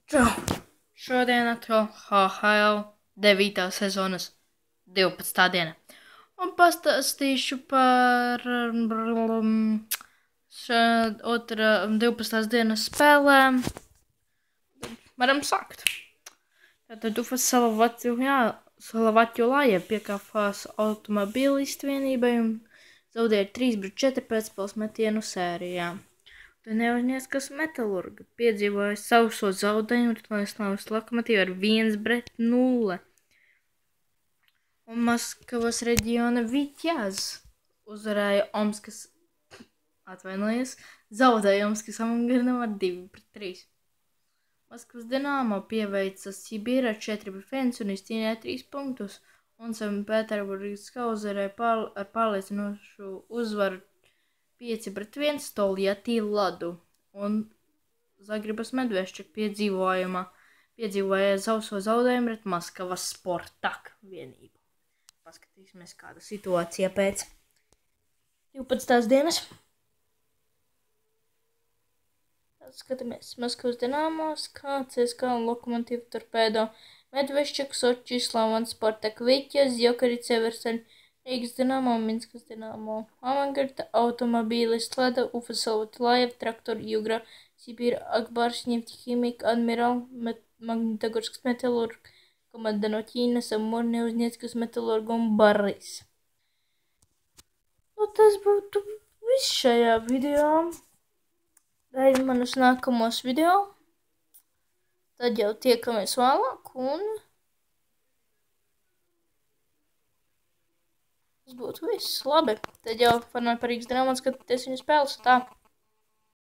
Čau! Šodien atkal HHL 9. sezonas 12. diena. Un pastāstīšu par 12. dienas spēlēm. Varam sākt. Tātad Ufas Salavatjulāja piekāpās automobilistu vienībai un zaudēja 3-4 pēcspēles metienu sērijā. Neuzņēskas Metalurga piedzīvoja sauso zaudējumu Ritvaislavas Lokomotīva ar 1-0. Un Maskavas reģiona Vitjaz uzvarēja zaudēja Omskas Amangarnam ar 2-3. Maskavas Dinamo pieveica Sibīru ar 4-1 un izcīnīja 3 punktus. Un Sanktpēterburgas uzvarēja ar pārliecinošu uzvaru 5-1 Toljatti Ladu, un Zagrebas Medveščak piedzīvoja sauso zaudējumu pret Maskavas Sportak vienību. Paskatīsimies, kāda situācija pēc 12. dienas. Skatāmies Maskavas Dinamo, CSKA un Lokomotīva Torpedo, Medveščak, Soči, Slavans, Sportak, Vitjaz, Jokerit, Seversen, Rīgas Dinamo, Minskas Dinamo, Amangarda, Automobīlis, Lada, Ufa Salavatjulāja, Traktor, Jugra, Sibīra, Akbars, Neftikhimik, Admiral, Magnitogorskas Metalurg, komanda no Ķīnas, Amur, Neuzņēskas Metalurg un Baris. Nu, tas būtu viss šajā video. Gaidi manus nākamos video. Tad jau tiekamies vēlāk un tas būtu viss. Labi, tad jau par Rīgas Dinamo skatīties viņu spēles. Tā.